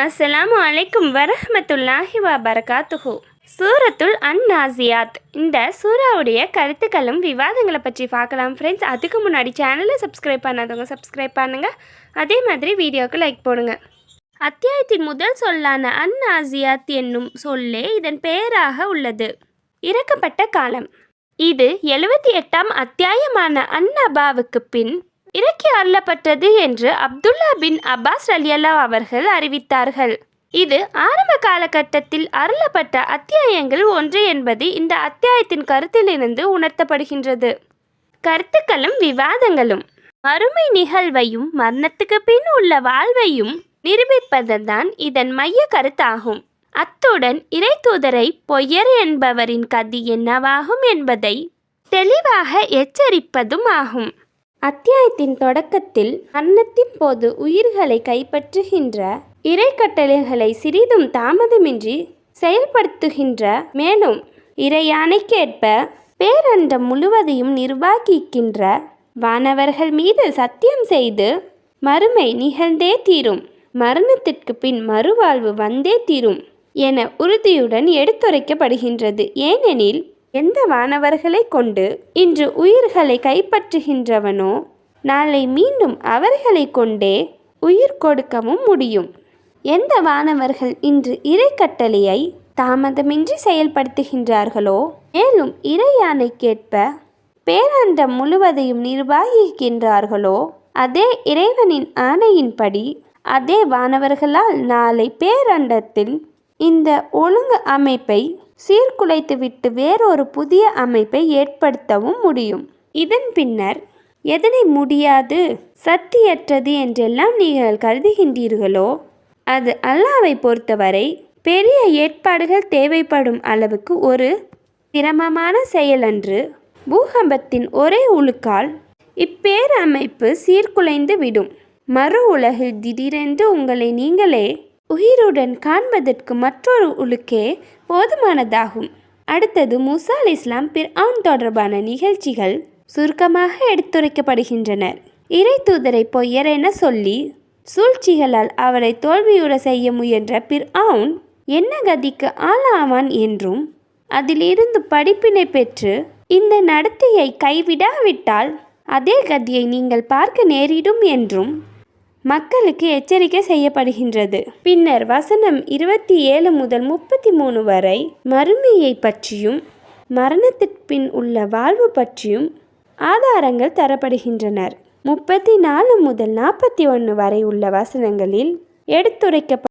அஸ்ஸலாமு அலைக்கும் வரஹ்மத்துல்லாஹி வபரகாத்துஹு. சூரத்துல் அன்-நாஸியாத். இந்த சூறாவுடைய கருத்துக்களும் விவாதங்களை பற்றி பார்க்கலாம் ஃப்ரெண்ட்ஸ். அதுக்கு முன்னாடி சேனலை சப்ஸ்கிரைப் பண்ணாதவங்க சப்ஸ்கிரைப் பண்ணுங்கள். அதே மாதிரி வீடியோவுக்கு லைக் போடுங்க. அத்தியாயத்தின் முதல் சொல்லான அன்-நாஸியாத் என்னும் சொல்லே இதன் பெயராக உள்ளது. இறக்கப்பட்ட காலம். இது 78ஆம் அத்தியாயமான அன்-நபாவுக்கு பின் இறக்கி அருளப்பட்டது என்று அப்துல்லா பின் அப்பாஸ் ரலியல்லாஹு அவர்கள் அறிவித்தார்கள். இது ஆரம்ப காலகட்டத்தில் அருளப்பட்ட அத்தியாயங்கள் ஒன்று என்பது இந்த அத்தியாயத்தின் கருத்திலிருந்து உணர்த்தப்படுகின்றது. கருத்துக்களும் விவாதங்களும். மறுமை நிகழ்வையும் மரணத்துக்கு பின் உள்ள வாழ்வையும் நிரூபிப்பதுதான் இதன் மைய கருத்தாகும். அத்துடன் இறை தூதரை பொய்யர் என்பவரின் கதி என்னவாகும் என்பதை தெளிவாக எச்சரிப்பதும் ஆகும். அத்தியாயத்தின் தொடக்கத்தில் மரணத்தின் போது உயிர்களை கைப்பற்றுகின்ற இறை கட்டளைகளை சிறிதும் தாமதமின்றி செயல்படுத்துகின்ற, மேலும் இறையாணைக்கேற்ப பேரண்டம் முழுவதையும் நிர்வகிக்கின்ற வானவர்கள் மீது சத்தியம் செய்து மறுமை நிகழ்ந்தே தீரும், மரணத்திற்கு பின் மறுவாழ்வு வந்தே தீரும் என உறுதியுடன் எடுத்துரைக்கப்படுகின்றது. ஏனெனில் எந்த வானவர்களை கொண்டு இன்று உயிர்களை கைப்பற்றுகின்றவனோ நாளை மீண்டும் அவர்களை கொண்டே உயிர் கொடுக்கவும் முடியும். எந்த வானவர்கள் இன்று இறை கட்டளையை தாமதமின்றி செயல்படுத்துகின்றார்களோ, மேலும் இறையாணைக்கேற்ப பேரண்டம் முழுவதையும் நிர்வகிக்கின்றார்களோ, அதே இறைவனின் ஆணையின்படி அதே வானவர்களால் நாளை பேரண்டத்தில் இந்த ஒழுங்கு அமைப்பை சீர்குலைத்துவிட்டு வேறொரு புதிய அமைப்பை ஏற்படுத்தவும் முடியும். இதன் பின்னர் எதனை முடியாது, சக்தியற்றது என்றெல்லாம் நீங்கள் கருதுகின்றீர்களோ, அது அல்லாஹ்வை பொறுத்தவரை பெரிய ஏற்பாடுகள் தேவைப்படும் அளவுக்கு ஒரு சிரமமான செயலன்று. பூகம்பத்தின் ஒரே உழுக்கால் இப்பேரமைப்பு சீர்குலைந்து விடும். மறு உலகில் திடீரென்று உங்களை நீங்களே உயிருடன் காண்பதற்கு மற்றொரு உழுக்கே போதுமானதாகும். அடுத்தது மூசா அலைஹிஸ்ஸலாம் ஃபிர்அவுன் தொடர்பான நிகழ்ச்சிகள் சுருக்கமாக எடுத்துரைக்கப்படுகின்றனர். இறை தூதரை பொய்யர் என சொல்லி சூழ்ச்சிகளால் அவரை தோல்வியுற செய்ய முயன்ற ஃபிர்அவுன் என்ன கதிக்கு ஆளாவான் என்றும், அதிலிருந்து படிப்பினை பெற்று இந்த நடத்தையை கைவிடாவிட்டால் அதே கதியை நீங்கள் பார்க்க நேரிடும் என்றும் மக்களுக்கு எச்சரிக்கை செய்யப்படுகின்றது. பின்னர் வசனம் 27 முதல் 33 வரை மறுமையை பற்றியும் மரணத்திற்கு பின் உள்ள வாழ்வு பற்றியும் ஆதாரங்கள் தரப்படுகின்றனர். 34 முதல் 41 வரை உள்ள வசனங்களில் எடுத்துரைக்கப்பட்ட